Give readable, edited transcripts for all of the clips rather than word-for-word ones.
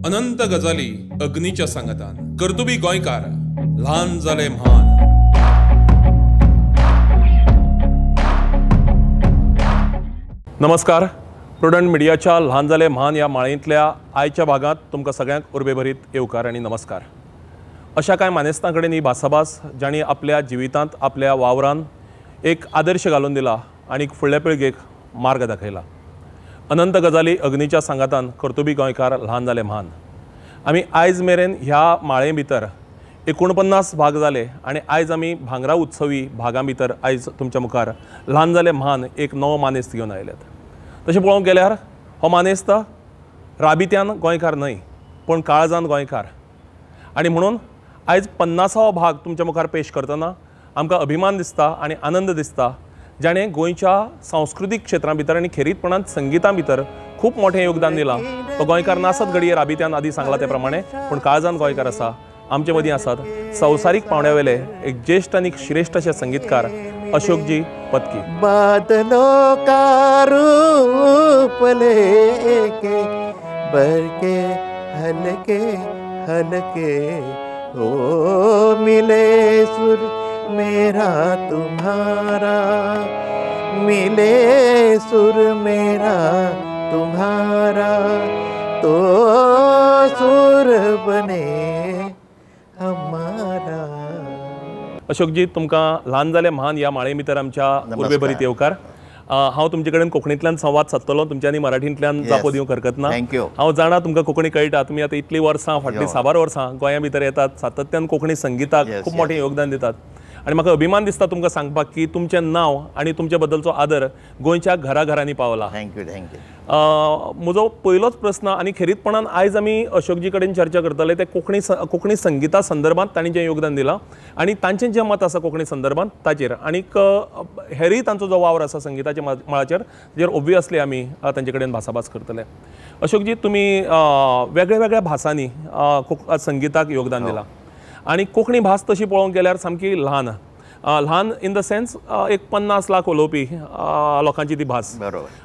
अनंत गजाली अग्नीच्या सांगतान कर्तुबी गोंयकार ल्हान जाले म्हान। नमस्कार, प्रुडंट मिडियाच्या ल्हान जाले म्हान या माळेंतल्या आयच्या भागात तुमकां सगळ्यांक उर्बेभरीत येवकार आनी नमस्कार। अशा कांय मानेस्तां कडेन ही भासाभास जांणी आपल्या जिवितांत आपल्या वावरांत एक आदर्श घालून दिला आनी फुडल्या पिळगेक मार्ग दाखयला। अनंत गजाली अग्नीच्या सांगातान कर्तुबी गोंयकार ल्हान जाले म्हान। आमी आयज मेरेन ह्या माळे भितर 49 भाग जाले आनी आयज आमी भांगरा उत्सवी भागां भितर आयज तुमच्या मुखार ल्हान जाले म्हान एक नवो मानेस्त घेवन आयल्यात। तशें पळोवंक गेल्यार हो मानेस्त राबित्यान गोंयकार न्हय पण काळजान गोंयकार, आनी म्हणून आयज 50वो भाग तुमच्या मुखार पेश करतना आमकां अभिमान दिसता आनी आनंद दिसता, जाणें गोंयच्या सांस्कृतीक क्षेत्रां भितर आनी खेरीतपणान संगिता भितर खूब मोठें योगदान दिलां। तो गोंयकार नासत घडये राबित्यान आदी सांगला ते प्रमाणे, पूण काळजान गोंयकार आसा। आमचे मदीं आसात संवसारीक पावंड्यावेले एक ज्येष्ठ आनी श्रेष्ठ अशे संगीतकार अशोकजी पत्की। बादलों का रूप लेके बरके हलके हलके ओ मिले सुर मेरा तुम्हारा, मिले सुर मेरा तुम्हारा, तो सुर बने हमारा। अशोकजी, तुमकां ल्हान जाले म्हान या माळे भितर आमच्या उर्बेभरीत येवकार। हांव तुमचे कडेन कोंकणींतल्यान संवाद सादतलो, तुमच्यांनी मराठींतल्यान जापो दिवंक हरकत ना। हांव जाणा तुमकां कोंकणी कळटा, तुमी आतां इतलीं वर्सां फाटलीं 6 वर्सां गोंया भितर येतात, सातत्यान कोंकणी संगिताक खूब मोठें योगदान दितात। आनी म्हाका अभिमान दिसता तुमकां सांगपाक की तुमचें नांव आनी तुमचे बद्दलचो आदर गोंयच्या घराघरांनी पावला। Thank you thank you. म्हजो पयलोच प्रस्न आनी खेरीतपणान आयज आमी अशोकजी कडेन चर्चा करतले ते कोंकणी संगिता संदर्भांत तांणी जें योगदान दिलां आनी तांचें जें मत आसा कोंकणी संदर्भांत ताचेर, आनीक हेरूय तांचो जो वावर आसा संगिताच्या मळाचेर ताचेर ओब्वियसली आमी तांचे कडेन भासाभास करतले। अशोकजी, तुमी वेगळ्या वेगळ्या भासांनी संगिताक योगदान दिलां आनी कोंकणी भास तशी पळोवंक गेल्यार सामकी ल्हान ल्हान इन द सेन्स एक 50 लाख उलोवपी लोकांची ती भास,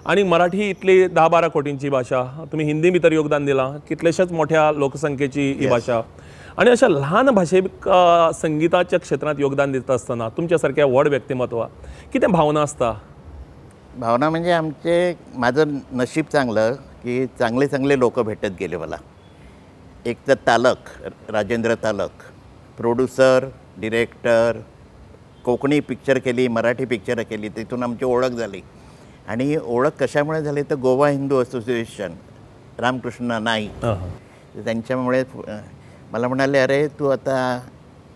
आनी मराठी इतली 10-12 कोटींची भाशा। तुमी हिंदी भितर योगदान दिलां, कितलेशेच मोठ्या लोकसंख्येची ही भाशा, आनी अशा ल्हान भाशेक संगिताच्या क्षेत्रांत योगदान दिता आसतना तुमच्या सारक्या व्हड व्यक्तिमत्वा कितें भावना आसता? भावना म्हणजे माझं नशीब चांगलं की चांगले चांगले लोक भेटत गेले मला। एक तर तालक, Rajendra Talak, producer, director, Konkani picture केली, मराठी पिक्चर केली, तिथून आमची ओळख झाली। आणि ओळख कशामुळे झाली तर गोवा हिंदू असोसिएशन, रामकृष्ण नाईक, त्यांच्यामुळे मला म्हणाले, अरे तू आता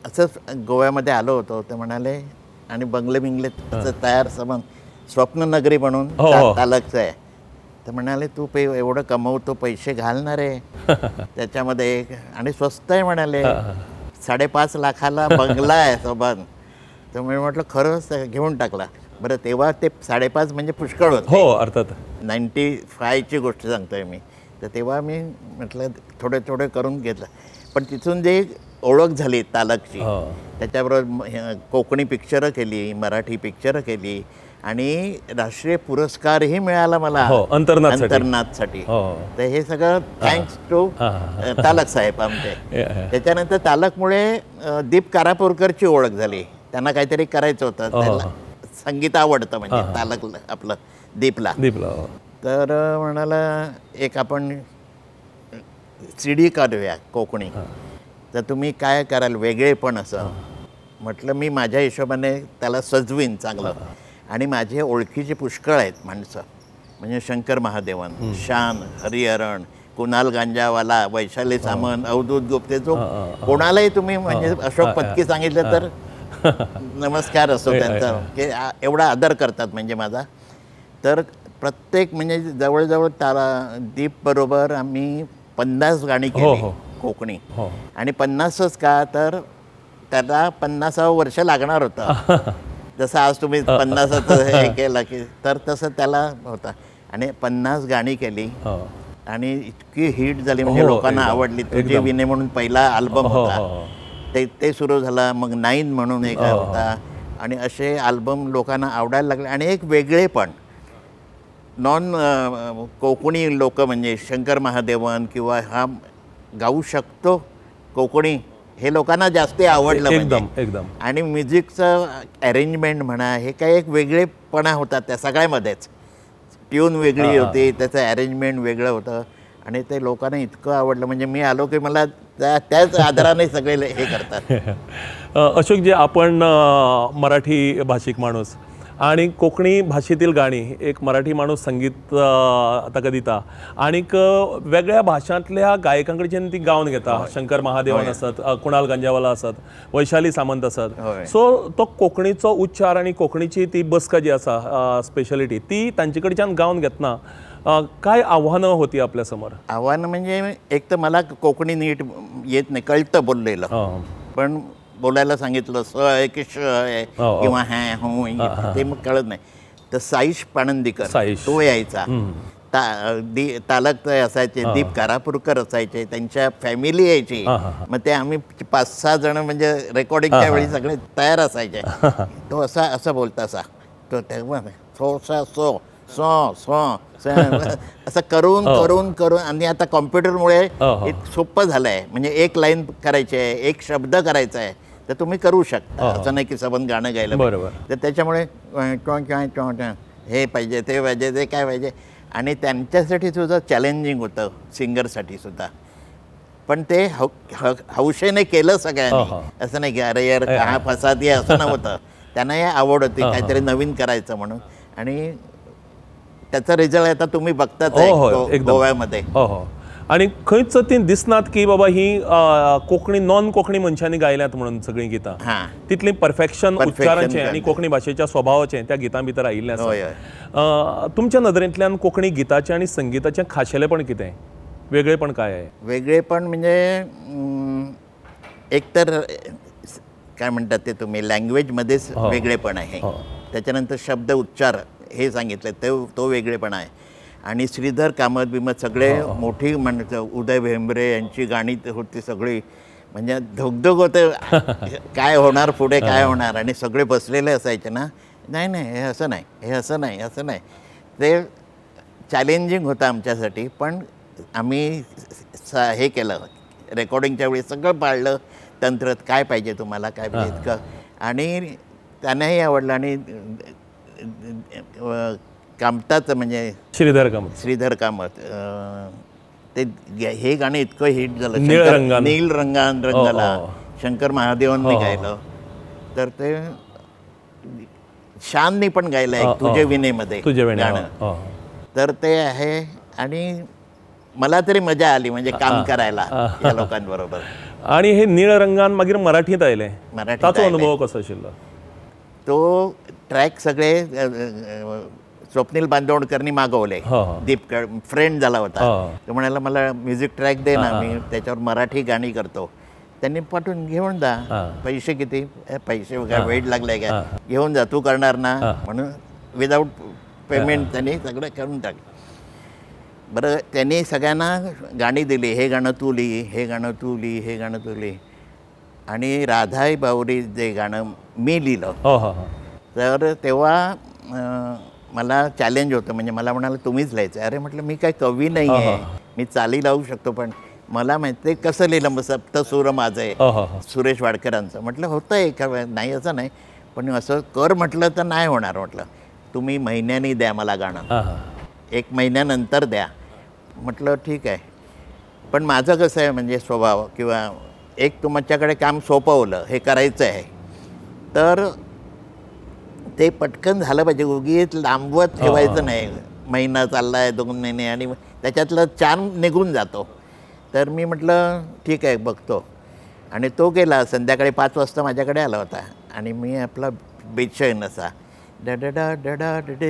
असंच गोव्यामध्ये आलो होतो, ते म्हणाले, आणि बंगले बिंगले तयार समन स्वप्ननगरी म्हणून तालकचं आहे, तर म्हणाले तू एवढं कमवतो, पैसे घालणार आहे त्याच्यामध्ये, आणि स्वस्त आहे म्हणाले, 5.5 लाखाला बंगला आहे सोबत। तर मी म्हटलं खरंच, घेऊन टाकला। बरं, तेव्हा ते 5.5 म्हणजे पुष्कळ होतं। हो, अर्थात 95ची गोष्ट सांगतोय मी। तर तेव्हा मी म्हटलं थोडे थोडे करून घेतलं, पण तिथून जे ओळख झाली तालकची, त्याच्याबरोबर कोकणी पिक्चरं केली, मराठी पिक्चरं केली, आणि राष्ट्रीय पुरस्कारही मिळाला मला अंतर्नाथसाठी। तर हे सगळं थँक्स टू तालक साहेब आमचे। त्याच्यानंतर तालकमुळे दीप कारापूरकरची ओळख झाली, त्यांना काहीतरी करायचं होतं, त्याला संगीत आवडतं, म्हणजे तालक आपलं दीपला। तर म्हणाला एक आपण CD काढूया कोकणी, तर तुम्ही काय कराल वेगळेपण असं? म्हटलं मी माझ्या हिशोबाने त्याला सजवीन चांगलं, आणि माझे ओळखीचे पुष्कळ आहेत माणसं, म्हणजे शंकर महादेवन, शान, हरिहरण, कुणाल गांजावाला, वैशाली सामंत, अवधूत गुप्ते, जो कोणालाही तुम्ही म्हणजे अशोक पत्की सांगितलं तर नमस्कार असो त्यांचा, की एवढा आदर करतात म्हणजे माझा। तर प्रत्येक म्हणजे जवळजवळ दीप बरोबर आम्ही 50 गाणी केली कोकणी, आणि 50च का तर त्याला 50वं वर्ष लागणार होतं, जसं आज तुम्ही 50चं हे केलं की, तर तसं त्याला होता, आणि 50 गाणी केली आणि इतकी हिट झाली, म्हणजे लोकांना आवडली। तुझे विने म्हणून पहिला अल्बम होता, ते सुरू झाला, मग 9 म्हणून एक होता, आणि असे अल्बम लोकांना आवडायला लागले। आणि एक वेगळेपण, नॉन कोकणी लोक म्हणजे शंकर महादेवन किंवा हा गाऊ शकतो कोकणी हे लोकांना जास्त आवडलं म्हणजे. एकदम एकदम. आणि म्युझिकचं अरेंजमेंट म्हणा हे काही एक वेगळेपणा होता त्या सगळ्यामध्येच. ट्यून वेगळी होती, त्याचं अरेंजमेंट वेगळं होतं आणि ते लोकांना इतकं आवडलं म्हणजे मी आलो की मला त्याच आधाराने सगळे हे करतात. अशोकजी, आपण मराठी भाषिक माणूस आणि कोकणी भाषेतील गाणी एक मराठी माणूस संगीत ताका दिता आनीक वेगळ्या भाशांतल्या गायकांकडच्यान ती गावन घेता. शंकर महादेवन आसत, कुणाल गंजावाला आसत, वैशाली सामंत आसत. सो तो कोंकणीचो उच्चार आणि कोंकणीची ती बसका जी आसा स्पेशलिटी ती तांचे कडच्यान गावन घेतना काय आव्हानं होती आपल्या समोर? आव्हानं म्हणजे एक तर मला कोकणी नीट येत नाही, कळतं बोललेलं, पण बोलायला सांगितलं स आहे की श आहे किंवा हॅ हो ते मग कळत नाही. तर साईश पाणंदीकर तो यायचा, तालक असायचे, दीप कारापूरकर असायचे, त्यांच्या फॅमिली यायची. मग ते आम्ही 5-6 जण म्हणजे रेकॉर्डिंगच्या वेळी सगळे तयार असायचे. तो असं बोलता असा तो तेव्हा सो सा सो सो सो असं करून करून करून. आणि आता कॉम्प्युटरमुळे सोपं झालं आहे, म्हणजे एक लाईन करायची आहे, एक शब्द करायचा आहे तर तुम्ही करू शकता. असं नाही की सबंध गाणं गायलं बरोबर. तर त्याच्यामुळे हे पाहिजे ते पाहिजे ते काय पाहिजे. आणि त्यांच्यासाठी सुद्धा चॅलेंजिंग होतं सिंगरसाठी सुद्धा. पण ते हौशेने केलं सगळ्यांनी, असं नाही की अरे यार हा फसादी असं नव्हतं. त्यांना हे आवड होती काहीतरी नवीन करायचं म्हणून. आणि त्याचा रिझल्ट आता तुम्ही बघताच गोव्यामध्ये. आणि खंयच ती दिसनात की बाबा ही कोंकणी नॉन कोंकणी मनशांनी गायल्यात म्हणून सगळीं गितां. तितली परफेक्शन उच्चारांचें आणि कोंकणी भाशेच्या स्वभावाचें त्या गितां भितर आयिल्लें आसा. तुमच्या नदरेंतल्यान कोंकणी गिताचें आनी संगीताचें खाशेलेपण कितें, वेगळेपण काय आहे? वेगळेपण म्हणजे एक तर काय म्हणतात ते तुम्ही लँग्वेजमध्येच वेगळेपण आहे. त्याच्यानंतर शब्द उच्चार हे सांगितले तो वेगळेपणा आहे. आणि श्रीधर कामत बिमत सगळे मोठी म्हणतात, उदय भेंबरे यांची गाणी होती सगळी, म्हणजे धगधग होते काय होणार पुढे काय होणार. आणि सगळे बसलेले असायचे ना, नाही नाही हे असं नाही, हे असं नाही, असं नाही. ते चॅलेंजिंग होतं आमच्यासाठी. पण आम्ही हे केलं रेकॉर्डिंगच्या वेळी सगळं पाळलं, तंत्र काय पाहिजे तुम्हाला काय पाहिजे इतकं. आणि त्यांनाही आवडलं. आणि कामताचं म्हणजे श्रीधर कामत ते हे गाणं इतकं हिट झालं, नील रंगान रंगाला शंकर महादेवांनी गायलं. तर ते शाननी पण गायलं आहे तुझे विनेमध्ये गाणं. तर ते आहे. आणि मला तरी मजा आली म्हणजे काम करायला या लोकांबरोबर. आणि हे नीळ रंगान मागीर मराठीत आयले, ताचो अनुभव कसो आशिल्लो? तो ट्रॅक सगळे स्वप्नील बांदोडकरनी मागवले. दीप फ्रेंड झाला होता, तो म्हणाला मला म्युझिक ट्रॅक दे ना, मी त्याच्यावर मराठी गाणी करतो. त्यांनी पाठवून घेऊन जा, पैसे किती, पैसे वगैरे वेळ लागलाय का, घेऊन जा तू करणार ना म्हणून विदाऊट पेमेंट त्यांनी सगळं करून टाकलं. बरं त्यांनी सगळ्यांना गाणी दिली, हे गाणं तू लिही, हे गाणं तू लिही, हे गाणं तू लिही. आणि राधाई बावरी जे गाणं मी लिहिलं, तर तेव्हा मला चॅलेंज होतं. म्हणजे मला म्हणाला तुम्हीच लिहायचं. अरे म्हटलं मी काय कवी नाही आहे, मी चाली लावू शकतो, पण मला माहिती आहे कसं लिहिलं. मग सप्तसूर माझं आहे सुरेश वाडकरांचं. म्हटलं होतं एका नाही असं नाही, पण असं कर म्हटलं तर नाही होणार. म्हटलं तुम्ही महिन्यानी द्या मला गाणं, 1 महिन्यानंतर द्या. म्हटलं ठीक आहे. पण माझं कसं आहे म्हणजे स्वभाव किंवा एक तुमच्याकडे काम सोपवलं हे करायचं आहे तर ते पटकन झालं पाहिजे. उगीच लांबवत ठेवायचं नाही. महिना चालला आहे, 2 महिने, आणि त्याच्यातलं 4 निघून जातो. तर मी म्हटलं ठीक आहे बघतो. आणि तो गेला. संध्याकाळी 5 वाजता माझ्याकडे आला होता. आणि मी आपला बेचैन असा डडा डडा डडा डडा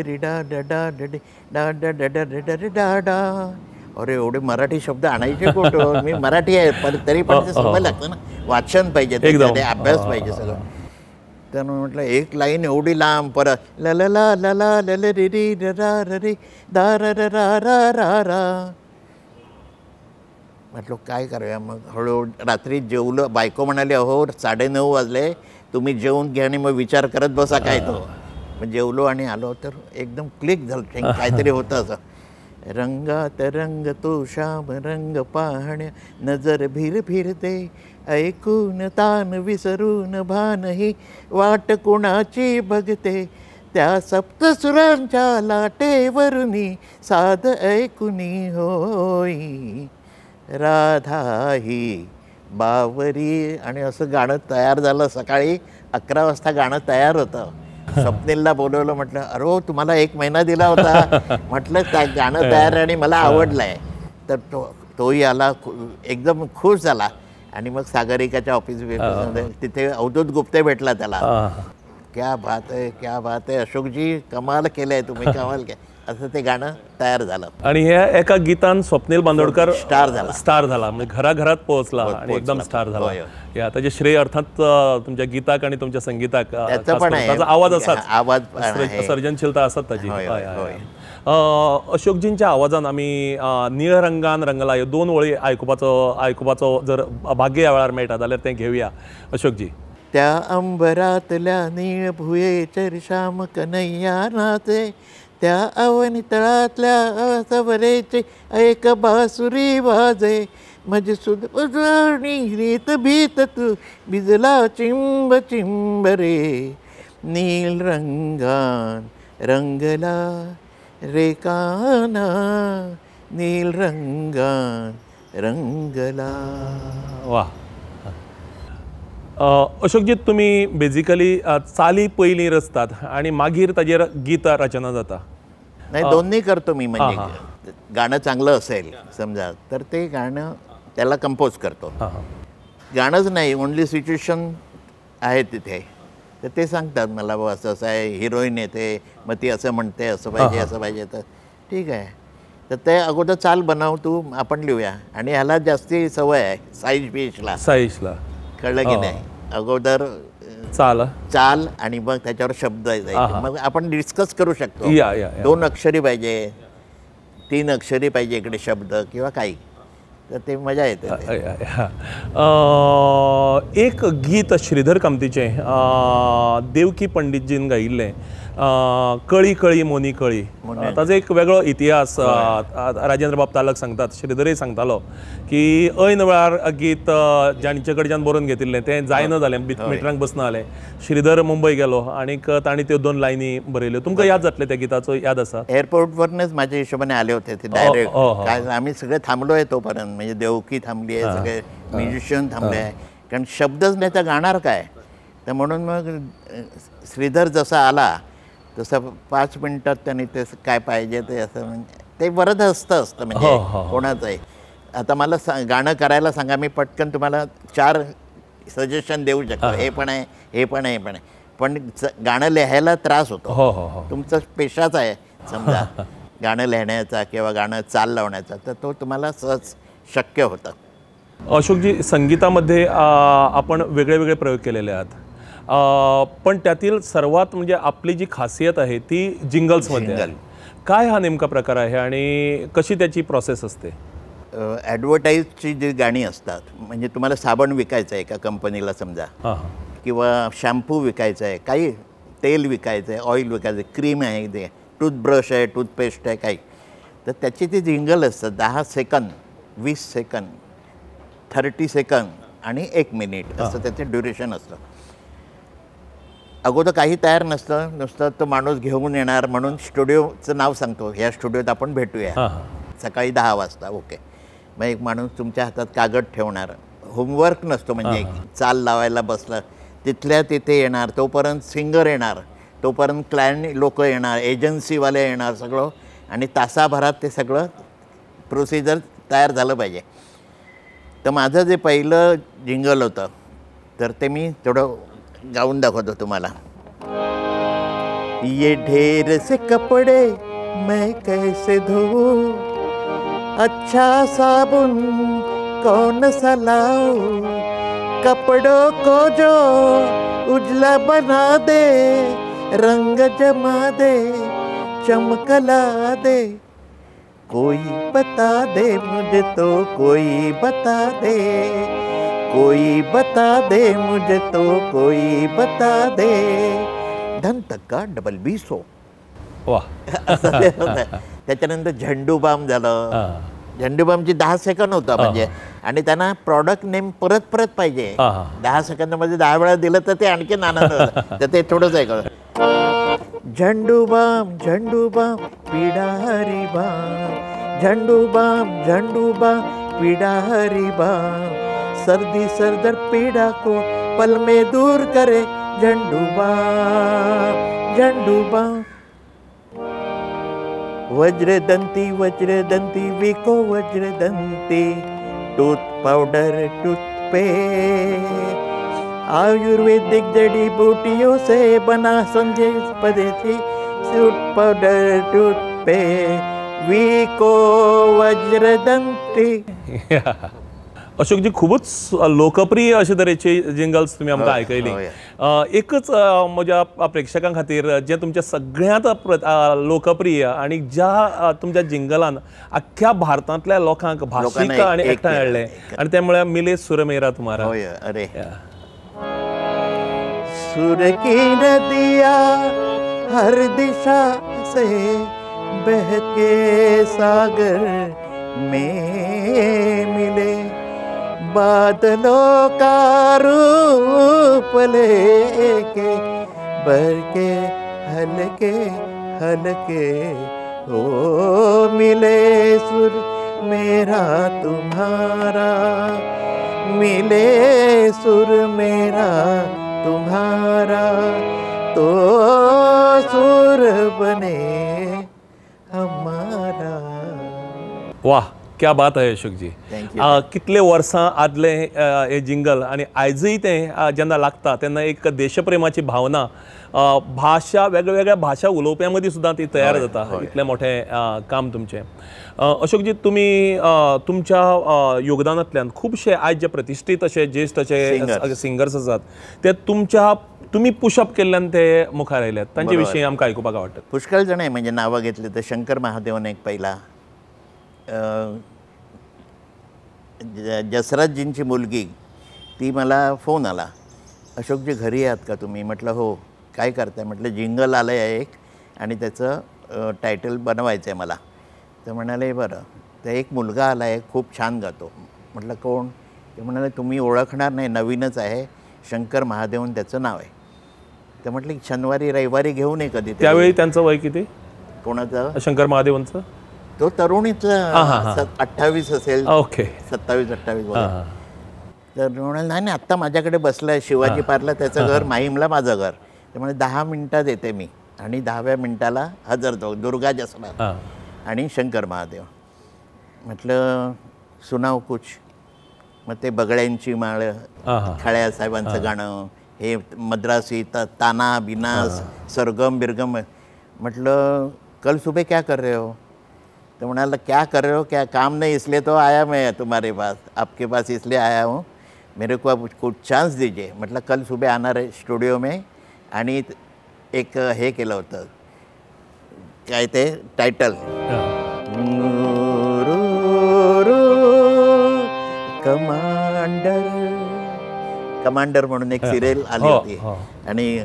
डडे डा डा डा डा डा. अरे एवढे मराठी शब्द आणायचे कुठं, मी मराठी आहे पण तरी पण ते सवय लागतं ना, वाचन पाहिजे, अभ्यास पाहिजे सगळं. तर म्हटलं एक लाईन एवढी लांब, परत ल ल ला ल ला ल ल रि रि र रा र रि दा र र रा रा रा रा. म्हटलं काय करूया. मग हळूहळू रात्री जेवलं. बायको म्हणाली अहो 9:30 वाजले, तुम्ही जेवून घ्या आणि मग विचार करत बसा काय तो. मग जेवलो आणि आलो तर एकदम क्लिक झालं, काहीतरी होतं असं. रंगात रंग तो श्याम रंग पाहण्या नजर भिर फिरते ऐकून तान विसरून भानही वाट कुणाची बघते त्या सप्तसुरांच्या लाटेवरुनी साध ऐकुनी होई राधा ही बावरी. आणि असं गाणं तयार झालं. सकाळी 11 वाजता गाणं तयार होतं. स्वप्नीलला बोलवलं, म्हटलं अरे हो तुम्हाला 1 महिना दिला होता, म्हटलं त्या गाणं तयार आहे आणि मला आवडलं आहे. तर तोही आला, एकदम खुश झाला. आणि मग सागरिकाच्या ऑफिस तिथे अवधूत गुप्ते भेटला त्याला. क्या बात आहे, क्या बात आहे, अशोकजी कमाल केलंय तुम्ही, कमाल असं ते गाणं तयार झालं. आणि ह्या एका गीतान स्वप्नील बांदोडकर स्टार झाला म्हणजे घराघरात पोहोचला आणि एकदम स्टार झाला. या त्याचे श्रेय अर्थात तुमच्या गीताक आणि तुमच्या संगीताक, त्याचा आवाज असाच, सर्जनशीलता असत त्याची. अशोकजींच्या आवाजान आम्ही निळ रंगान रंगला ह्यो 2 वळी आयकुपाचो जर भाग्य ह्या वेळार मेळटा जाल्यार तें घेवया. अशोकजी. त्या अंबरातल्या नीळ भुयेचर श्याम कन्हैया नाचे त्या अवनी तळातल्या सवरेचे ऐक बासुरी वाजे मज सुद उजळणी रीत भीत तू भिजला चिंब चिंब रे नील रंगान रंगला रे काना नील रंगान रंगला. वा. अशोकजी तुम्ही बेजिकली चाली पयलीं रचतात आणि मागीर ताजेर गीत रचना जाता? नाही, दोन्ही करतो मी. म्हणजे गाणं चांगलं असेल समजा तर ते गाणं त्याला कंपोज करतो. गाणंच नाही, ओनली सिच्युएशन आहे तिथे तर ते सांगतात मला बाबा असं असं आहे, हिरोईन येते मग ती असं म्हणते असं पाहिजे असं पाहिजे, तर ठीक आहे. तर ते अगोदर चाल बनव तू, आपण लिहूया. आणि ह्याला जास्ती सवय आहे साईजला कळलं की नाही. अगोदर चाल आणि मग त्याच्यावर शब्द जायचे, मग आपण डिस्कस करू शकतो. 2 अक्षरी पाहिजे, 3 अक्षरी पाहिजे इकडे शब्द किंवा काही, तर ते मजा येते. एक गीत श्रीधर कामतीचे देवकी पंडितजीन गायिल्लें कळी कळी मोनी कळी, ताचो एक वेगळो इतिहास राजेंद्र बाब तालक सांगतात, श्रीधरय सांगतालो की ऐन वेळार गीत जाणचे कडच्यान बरोवन घेतिल्लें तें जायना जालें, मिटरांक बसना जालें. श्रीधर मुंबय गेलो आणि ताणी त्यो 2 लायनी बरयल्यो. तुमकां याद जातलें त्या गिताचो? याद आसा? एअरपोर्टवरनच माझ्या हिशोबाने आले होते ते डायरेक्ट. काय आम्ही सगळे थांबलोय तोपर्यंत, म्हणजे देवकी थांबली आहे, सगळे म्युझिशियन थांबले आहे, कारण शब्दच नाही तर गाणार काय. तर म्हणून मग श्रीधर जसा आला तसं 5 मिनिटात त्यांनी ते काय पाहिजे ते असं, म्हणजे ते बरंच असतं म्हणजे कोणाचंही. आता मला गाणं करायला सांगा, मी पटकन तुम्हाला 4 सजेशन देऊ शकतो, हे पण आहे, हे पण आहे, हे पण आहे. पण गाणं लिहायला त्रास होतो. तुमचा पेशाच आहे समजा गाणं लिहिण्याचा किंवा गाणं चाल लावण्याचा, तर तो तुम्हाला सहज शक्य होतं. अशोकजी, संगीतामध्ये आपण वेगळे वेगळे प्रयोग केलेले आहेत, पण त्यातील सर्वात म्हणजे आपली जी खासियत आहे ती जिंगल्समध्ये आहे. काय हा नेमका प्रकार आहे आणि कशी त्याची प्रोसेस असते? ॲडव्हर्टाईजची जी गाणी असतात, म्हणजे तुम्हाला साबण विकायचं आहे एका कंपनीला समजा, किंवा शॅम्पू विकायचं आहे, काही तेल विकायचं आहे, ऑइल विकायचं आहे, क्रीम आहे, ते टूथब्रश आहे, टूथपेस्ट आहे, काही, तर त्याची ती जिंगल असतात. 10 सेकंद, 20 सेकंद, 30 सेकंद आणि 1 मिनिट असं त्याचं ड्युरेशन असतं. अगोदर काही तयार नसतं, नुसतं तो माणूस घेऊन येणार. म्हणून स्टुडिओचं नाव सांगतो, ह्या स्टुडिओत आपण भेटूया सकाळी 10 वाजता. ओके. मग एक माणूस तुमच्या हातात कागद ठेवणार, होमवर्क नसतो, म्हणजे चाल लावायला बसलं तिथल्या तिथे येणार, तोपर्यंत सिंगर येणार, तोपर्यंत क्लायंट लोक येणार, एजन्सीवाले येणार, सगळं. आणि तासाभरात ते सगळं प्रोसिजर तयार झालं पाहिजे. तर माझं जे पहिलं जिंगल होतं तर ते मी थोडं गाऊन दाखवतो तुम्हाला. ये ढेर से कपड़े मैं कैसे धोऊं, अच्छा साबुन कौन सा लाऊं, कपड़ों को जो उजला बना दे, रंग जमा दे, चमकला दे, कोई बता दे मुझे तो कोई बता दे, कोई बता दे मुझे तो कोई बता दे, धन तक का डबल 20 हो. वाह. त्याच्यानंतर झेंडूबाम झालं. झेंडूबामची 10 सेकंद होता म्हणजे, आणि त्यांना प्रॉडक्ट नेम परत परत पाहिजे. 10 सेकंदामध्ये 10 वेळा दिलं तर ते आणखी आनंद होतं. तर ते थोडंच ऐकलं. झेंडूबाम झेंडूबाम पिडारी बाम, झेंडूबाम झेंडूबाम पिडारी बाम, सर्दी सरदर पीड़ा को पल में दूर करे झंडूबाम झंडूबाम. वज्रदंती वज्रदंती विको वज्रदंती, टूथ पाउडर टूथपे, आयुर्वेदिक जड़ी बूटियों से बना संजय पदेसी टूथ पाउडर टूथपे, विको वज्रदंती. अशोकजी खूपच लोकप्रिय अशे तरेचे जिंगल्स तुम्ही आमकां आयकयली. एकच म्हज्या प्रेक्षकां खातीर जे तुमच्या सगळ्यांत लोकप्रिय आणि ज्या तुमच्या जिंगलान अख्ख्या भारतांतल्या लोकांक भाशीक आनी एकठांय हाडले, आणि ते म्हळ्यार मिले सुर मेरा तुम्हारा. अरे सुर की नदिया हर दिशा से बहके सागर में मिले, बादलों का रूप लेके बरके हल्के हल्के, ओ मिले सुर मेरा तुम्हारा, मिले सुर मेरा तुम्हारा, तो सुर बने हमारा. वाह, क्या बात आहे अशोकजी. कितले वर्सां आदले हे जिंगल, आणि आयजूय तें जेन्ना लागता तेन्ना एक देशप्रेमाची भावना भाशा वेगवेगळ्या भाशा उलोवप्यां मदीं सुद्दां ती तयार जाता. इतलें मोठें काम तुमचें. अशोकजी, तुमी तुमच्या योगदानांतल्यान खुबशे आयज जे प्रतिश्ठीत अशे ज्येश्ठ अशे सिंगर्स आसात ते तुमी पुशअप केल्ल्यान ते मुखार आयल्यात, तांचे विशीं आमकां आयकुपाक आवडटा. पुष्कळ जण आहे. म्हणजे नावं घेतली तर शंकर महादेवन एक पहिला, जसराजजींची मुलगी, ती मला फोन आला, अशोकजी घरी आहात का तुम्ही? म्हटलं हो. काय करताय? म्हटलं जिंगल आलं आहे एक, आणि त्याचं टायटल बनवायचं आहे मला. तर म्हणाले बरं. तर एक मुलगा आला आहे, खूप छान गातो. म्हटलं कोण? ते म्हणाले तुम्ही ओळखणार नाही, नवीनच आहे, शंकर महादेवन त्याचं नाव आहे. तर म्हटलं शनिवारी रविवारी घेऊन ये कधी. त्यावेळी त्यांचं वय किती? कोणाचं? शंकर महादेवनचं? तो तरुणीचा 28 असेल. ओके. 27-28 वगैरे. तर म्हणाल नाही नाही, आत्ता माझ्याकडे बसलाय शिवाजी पार्कला, त्याचं घर, माहीमला माझं घर. तर म्हणजे 10 मिनिटात येते मी, आणि 10व्या मिनिटाला हजर तो दुर्गा जसला आणि शंकर महादेव. म्हटलं सुनाव कुछ. मग ते बगड्यांची माळ, खळ्या साहेबांचं गाणं, हे मद्रासी ताना बिना सरगम बिरगम. म्हटलं कल सुबह क्या कर रहे हो? तो म्हणाला क्या कर रहे हो, क्या काम नहीं, इसलिए तो आया मैं तुम्हारे पास, आपके पास इसलिए आया हूँ, मेरे को अब कुछ चान्स दीजिए. म्हटलं कल सुबह आणार आहे स्टुडिओ में. आणि एक हे केलं होतं, काय ते टायटल, कमांडर. कमांडर म्हणून एक सिरियल आली होती, आणि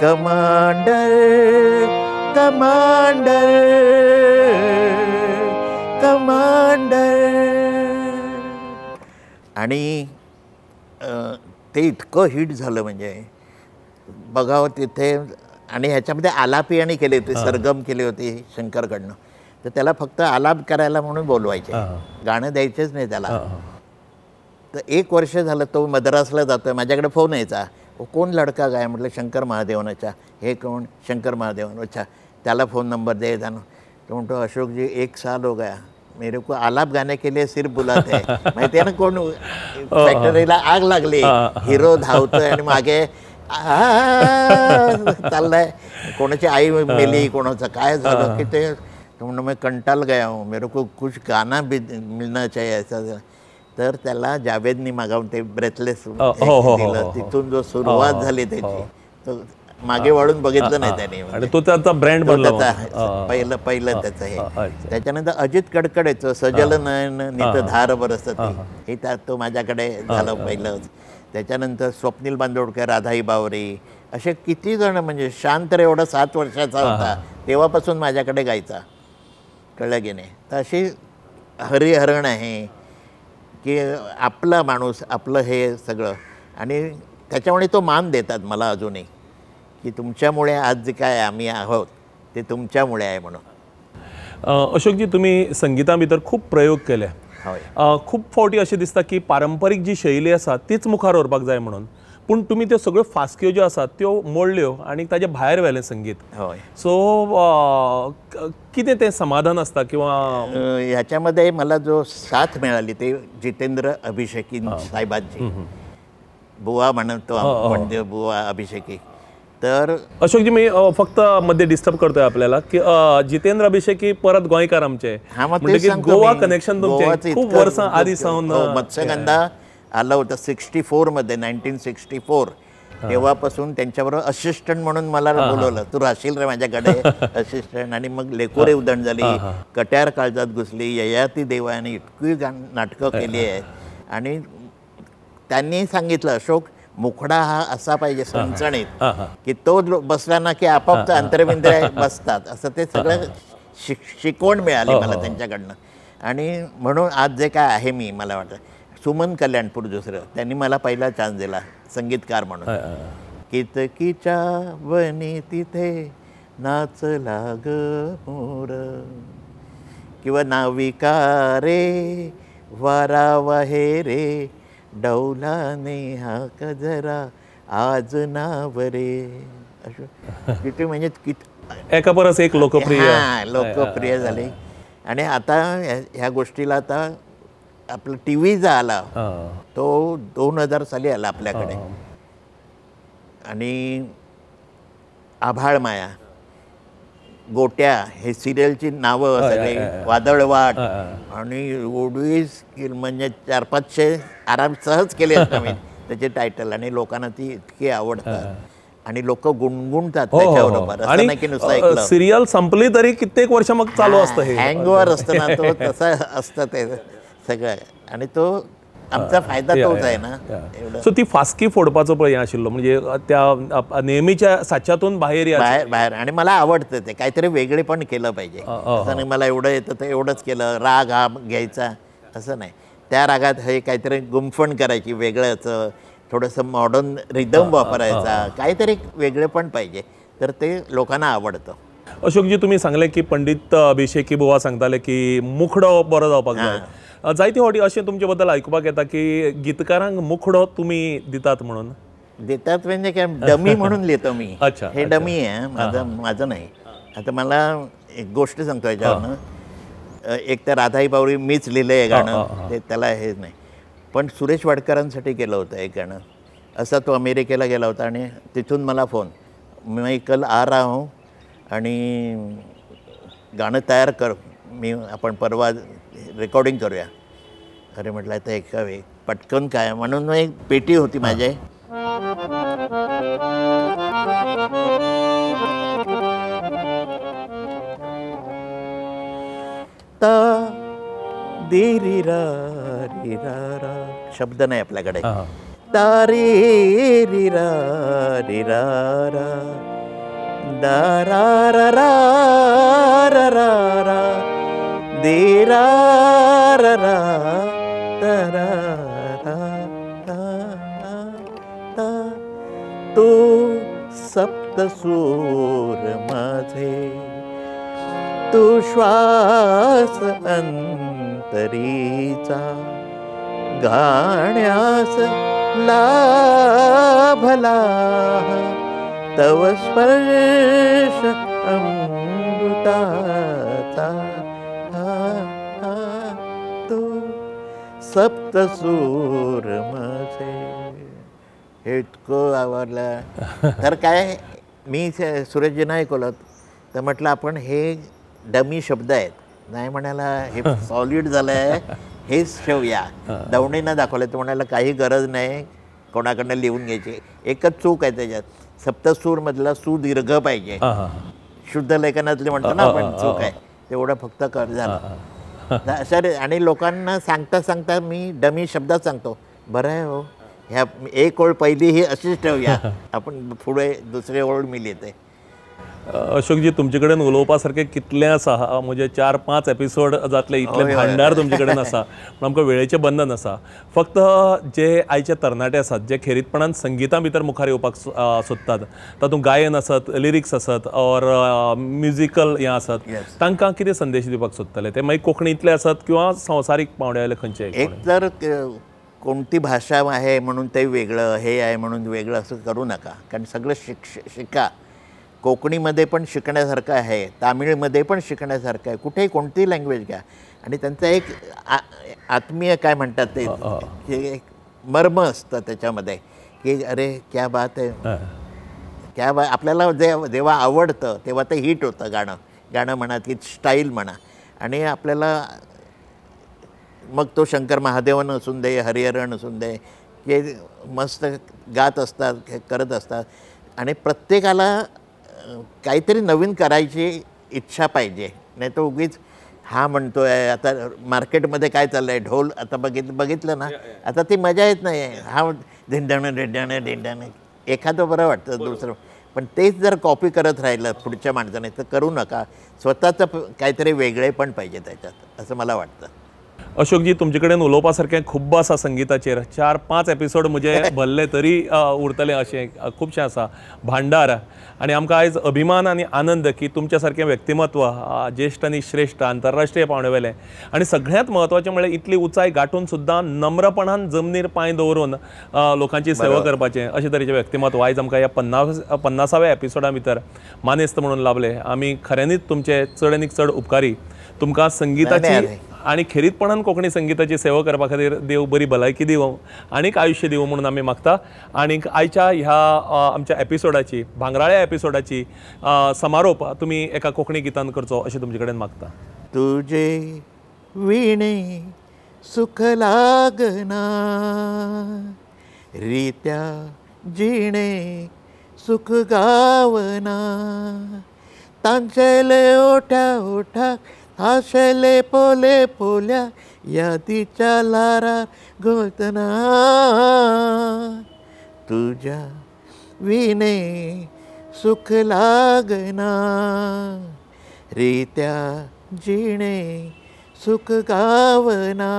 कमांडर कमांडर कमांडर. आणि ते इतकं हिट झालं म्हणजे बघावं तिथे. आणि ह्याच्यामध्ये आलापियाणी केली होती, सरगम केली होती शंकरकडनं. तर त्याला फक्त आलाप करायला म्हणून बोलवायचे, गाणं द्यायचेच नाही त्याला. तर 1 वर्ष झालं तो मद्रासला जातोय. माझ्याकडे फोन यायचा, कोण लडका गाय? म्हटलं शंकर महादेवनाच्या. हे कोण? शंकर महादेवन. अच्छा, त्याला फ़ोन नंबर दे जाना. तो म्हणतो अशोक जी 1 साल हो गया, मेरे को आलाप गाने के लिए सिर्फ बुलाते हैं. माहिती आहे ना, कोण फॅक्टरीला आग लागली, हिरो धावतोय आणि मागे चाललाय, कोणाची आई मेली, कोणाचं काय झालं की ते. तो म्हणून मी कंटाल गया हूँ, मेरे को कुछ गाना भी मिलना चाहिए ऐसा. तर त्याला जावेदनी मागावून ते ब्रेथलेस दिलं. तिथून जो सुरुवात झाली त्याची, तो मागे वळून बघितलं नाही त्याने. आणि तो त्याचा ब्रँड बनला पहिलं त्याचं हे. त्याच्यानंतर अजित कडकडेचं सजल नयन नित धार बरसती हे तो माझ्याकडे झालं पहिलंच. त्याच्यानंतर स्वप्नील बांदोडकर, राधाई बावरे असे किती जण, म्हणजे शांत रे एवढा 7 वर्षाचा होता तेव्हापासून माझ्याकडे गायचा, कळलं की नाही. तर अशी हरिहरण आहे की आपला माणूस, आपलं हे सगळं, आणि त्याच्यामुळे तो मान देतात मला अजूनही, की तुमच्यामुळे आज जे काय आम्ही आहोत ते तुमच्यामुळे आहे म्हणून. अशोकजी, तुम्ही संगीता भितर खूप प्रयोग केले. होय. खूप फावटी अशें दिसता की पारंपारीक जी शैली आसा तीच मुखार व्हरपाक जाय म्हणून, पूण तुमी त्यो सगळ्यो फासक्यो ज्यो आसात त्यो मोडल्यो आणि ताजे भायर व्हेलें संगीत. होय. सो कितें तें समाधान आसता किंवा ह्याच्यामध्ये मला जो साथ मिळाली ते जितेंद्र अभिषेकी साहेबांची, बुवा म्हणतो आपण, बुवा अभिषेकी. तर अशोकजी, मी फक्त मध्ये डिस्टर्ब करतोय आपल्याला की जितेंद्र अभिषेकी परत गोंयकार आमचे, गोवा कनेक्शन तुमचे खूप वर्सां आधी सावन. मत्स्यगंधा आलं होतं 64 मध्ये, 1964. तेव्हापासून त्यांच्याबरोबर असिस्टंट म्हणून मला बोलवलं, तू राहशील रे माझ्याकडे असिस्टंट. आणि मग लेकोरे उदण झाली, कट्यार काळजात घुसली, ययाती देवाने इतकी नाटकं केली आहेत. आणि त्यांनी सांगितलं, अशोक मुखडा हा असा पाहिजे सणसणीत की तो बसला ना की आपाप अंतरबिंद्र बसतात, असं ते सगळं शिकवण मिळाली मला त्यांच्याकडनं. आणि म्हणून आज जे काय आहे मी, मला वाटतं सुमन कल्याणपूर दुसरं, त्यांनी मला पहिला चान्स दिला संगीतकार म्हणून. कितकीच्या वनी तिथे नाचला ग मोर, किंवा नाविका रे वारा वाहे रे डौलाने हा कजरा आज नावरे. किती म्हणजे एका परस एक लोकप्रिय झाले. आणि आता ह्या गोष्टीला आता आपला टी व्ही जो आला तो 2000 साली आला आपल्याकडे. आणि आभाळ माया, गोट्या हे सिरियलची नावं सगळे, वादळवाट, आणि एवढी म्हणजे 400-500 आराम सहज केले असतात मी त्याचे टायटल. आणि लोकांना ती इतकी आवडतात आणि लोक गुणगुणतात त्याच्याबरोबर. असं नाही की नुसतं ऐकलं. सिरियल संपली तरी कित्येक वर्ष मग चालू असतं, हे हँगओव्हर असतं ना, तो तसं असतं ते सगळं. आणि तो आमचा फायदा तोच आहे ना. सो ती फासकी फोडपाचो पळय आशिल्लो, म्हणजे त्या नेहमीच्या साच्यातून बाहेर बाहेर. आणि मला आवडतं ते काहीतरी वेगळे पण केलं पाहिजे. असं नाही मला एवढं येतं तर एवढंच केलं, राग हा घ्यायचा असं नाही. त्या रागात हे काहीतरी गुंफण करायची, वेगळंच थोडंसं मॉडर्न रिदम वापरायचा, काहीतरी वेगळे पण पाहिजे, तर ते लोकांना आवडतं. अशोकजी, तुम्ही सांगले की पंडित अभिषेकी बुवा सांगताले की मुखडो बरो जावपाक जाय. जायते फावटी अशें तुमचे बद्दल आयकुपाक येता की गीतकारांक मुखडो तुम्ही दितात म्हणून. देतात म्हणजे काय, डमी म्हणून लिहितो मी. अच्छा, हे डमी आहे माझं नाही. आता मला एक गोष्ट सांगतो याच्यावरनं. एक तर राधाई बावरी मीच लिहिलं आहे गाणं, ते त्याला हेच नाही. पण सुरेश वाडकरांसाठी केलं होतं एक गाणं. असा तो अमेरिकेला गेला होता आणि तिथून मला फोन, मी कल आ रहा हूँ आणि गाणं तयार कर, मी आपण परवा रेकॉर्डिंग करूया. अरे म्हटलं तर एका वेळ पटकन काय, म्हणून एक पेटी होती माझी. ता देरी रा री रा रा, शब्द नाही आपल्याकडे. तारी री रा री रा रा दा रा रा रा रा रा दे रा रा रा ता रा रा ता. तू सप्तसूर माझे, तू श्वास अंतरीचा, गाण्यास लाभला तव स्पर्श अमृताचा. तू सप्तसूर माझे. हे इतकं आवडलं. तर काय मी सुरेशजींना ऐकवलं तर म्हटलं आपण हे डमी शब्द आहेत, नाही म्हणायला हे सॉलिड झालं आहे, हेच ठेवूया. दवणीनं दाखवलं तर म्हणायला काही गरज नाही कोणाकडनं लिहून घ्यायची. एकच चूक आहे त्याच्यात, सप्तसूर मधला सू दीर्घ पाहिजे. शुद्ध लेखनातले म्हणतो ना आपण चूक आहे तेवढं फक्त कर झालं सर. आणि लोकांना सांगता सांगता मी डमी शब्दात सांगतो, बरं आहे हो ह्या एक ओळ पहिली ही अशीच ठेवूया आपण पुढे दुसरी ओळ मी लिहिते. अशोकजी तुमचे कडेन उलोवपा सारके कितले आसा, म्हणजे 4-5 एपिसोड जातले इतले भांडार तुमचे कडेन आसा, पण आमकां वेळेचें बंधन आसा. फक्त जे आयचे तरणाटे आसात जे खेरीतपणान संगिता भितर मुखार येवपाक सोदतात, तातूंत गायन आसत, लिरिक्स आसत और म्युजिकल हें आसत, तांकां कितें संदेश दिवपाक सोदतले? ते मागीर कोंकणीतले आसत किंवा संवसारीक पावंड्याले खंयचे? एक तर कोणती भाषा आहे म्हणून ते वेगळं, हे आहे म्हणून वेगळं असं करू नका. कारण सगळं शिका. कोकणीमध्ये पण शिकण्यासारखं आहे, तामिळमध्ये पण शिकण्यासारखं आहे, कुठेही कोणतीही लँग्वेज घ्या. आणि त्यांचं एक आत्मीय काय म्हणतात ते एक मर्म असतं त्याच्यामध्ये की अरे क्या बात आहे, क्या बात. आपल्याला जेव्हा आवडतं तेव्हा ते हिट होतं गाणं म्हणा की स्टाईल म्हणा. आणि आपल्याला मग तो शंकर महादेवन असून दे, हरिहरन असून दे, की मस्त गात असतात, करत असतात. आणि प्रत्येकाला काहीतरी नवीन करायची इच्छा पाहिजे. नाही तर उगीच हा म्हणतो आहे आता मार्केटमध्ये काय चाललं आहे, ढोल आता बघितलं ना, आता ती मजा येत नाही आहे. हा ढिंडाणं एखादं बरं वाटतं दुसरं, पण तेच जर कॉपी करत राहिलं पुढच्या माणसाने तर करू नका. स्वतःचं काहीतरी वेगळे पण पाहिजे त्याच्यात, असं मला वाटतं. अशोकजी तुमचे कडेन उलोवपा सारकें खूब आसा संगीताचेर. 4-5 एपिसोड म्हजे भरले तरी उरतले अशें खुबशें आसा भांडार. आनी आमकां आयज अभिमान आनी आनंद की तुमच्या सारकें व्यक्तिमत्व ज्येश्ठ आनी श्रेष्ठ आंतरराष्ट्रीय पावंड्यावेलें आणि सगळ्यांत म्हत्वाचें म्हळ्यार इतली उंचाय गांठून सुद्दां नम्रपणान जमनीर पांय दवरून लोकांची सेवा करपाचें अशें तरेचें व्यक्तिमत्व आयज आमकां ह्या 50व्या एपिसोडा भितर मानेस्त म्हणून लाभले. आमी खऱ्यांनीच तुमचे चड आनीक चड उपकारी. तुमकां संगीताची आणि खेरीतपणान कोंकणी संगीताची सेवा करपा खातीर देव बरी भलायकी दिवं आनीक आयुश्य दिवं म्हणून आमी मागता. आनीक आयच्या ह्या आमच्या एपिसोडाची भांगराळ्या एपिसोडाची समारोप तुमी एका कोंकणी गितान करचो अशें तुमचे कडेन मागता. तुझे विणे सुख लागना, रित्या जिणे सुख गावना, तांचेले ओठा ओठा हाशेले पोले पोल्या, यादीच्या लारा घोळतना, तुझ्या विणे सुख लागना, रित्या जिणे सुख गावना.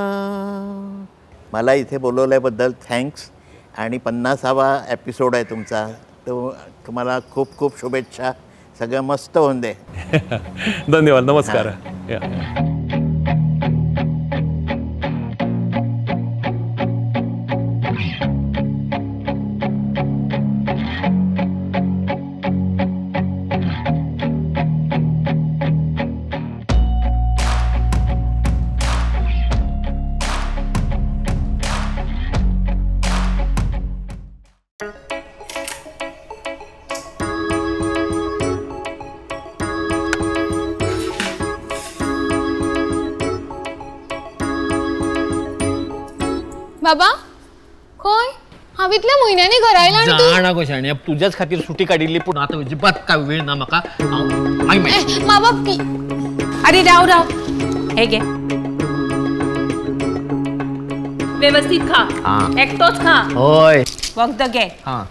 मला इथे बोलवल्याबद्दल थँक्स. आणि 50वा एपिसोड आहे तुमचा, तो तुम्हाला खूप खूप शुभेच्छा. सगळं मस्त होऊन दे. धन्यवाद. नमस्कार. बाबा खंय? हांव इतल्या म्हयन्यांनी घरा आयला आनी तूं जाणा गो शाण्या, तुझ्याच खातीर सुटी काडिल्ली, पूण आतां अजिबात काय वेळ ना म्हाका. बाबा अरे राव राव, हे घे व्यवस्थित खा, एकटोच खा. होय वखद घे,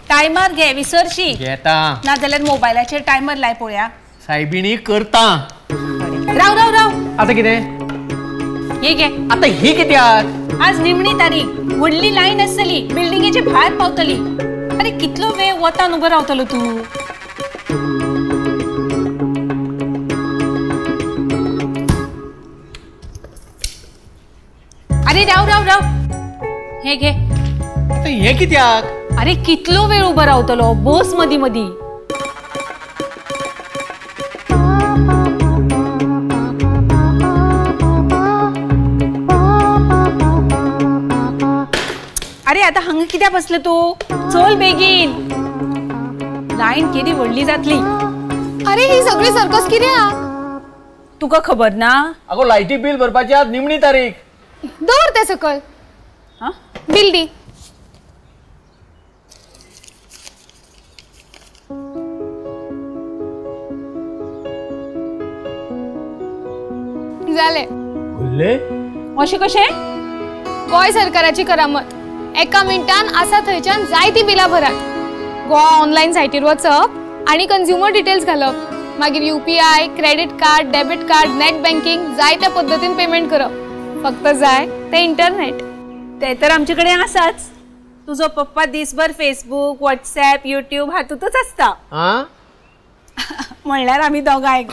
टायमर घे, विसरशी घेता ना जाल्यार मोबायलाचेर टायमर लाय पळोवया. सायबिणी करता. राव राव राव, आता कितें? हे घे. आता ही कित्याक? आज निमणी तारीख, व्हडली लायन आसतली, बिल्डिंगेचे भायर पावतली. अरे कितलो वेळ वतान उबो रावतलो तूं? अरे राव राव राव, हे घे. आता हे कित्याक? अरे कितलो वेळ उबो रावतलो, बस मदी मदी. अरे आता हांगा कित्याक बसलो तू? चल बेगीन, लायन केदी व्हडली जातली. अरे ही सगळी सर्कस कित्याक? तुका खबर ना? अगो लायटी बिल भरपाची आज निमणी तारीख. दवर ते सकल बिल दी. जाले अशें कशें? गोंय सरकाराची करामत. एका मिनिटान आसा थंयच्यान जायती बिलां भरात. गोवा ऑनलायन सायटीर वचप आनी कंज्युमर डिटेल्स घालप. मागीर UPI, credit card, debit card, net banking जायत्या पद्दतीन पेमेंट करप. फक्त जाय ते इंटरनेट. ते तर आमचे कडेन आसाच. तुजो पप्पा दिसभर फेसबुक, व्हॉट्सॲप, युट्यूब हातूंतच आसता. म्हणल्यार आमी दोगांय.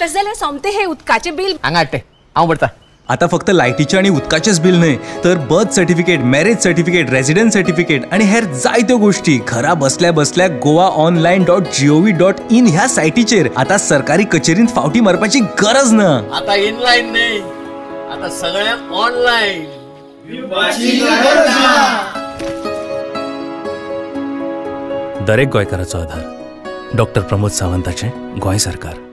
तशें जाल्यार सोमते हे उदकाचे बिल हांगा हाडटे हांव भरता. आता फक्त लायटीचे आणि उदकाचेच बिल न्हय तर birth certificate, marriage certificate, residence certificate आणि हेर जायत्यो गोष्टी घरा बसल्या बसल्या goaonline.gov.in ह्या सायटीचेर आता सरकारी कचेरींत फावटी मारपाची गरज ना. आता इनलाईन नाही, आता सगळ्यांक ऑनलाईन. दरेक गोंयकाराचो आधार. डॉक्टर प्रमोद सावंताचें गोंय सरकार.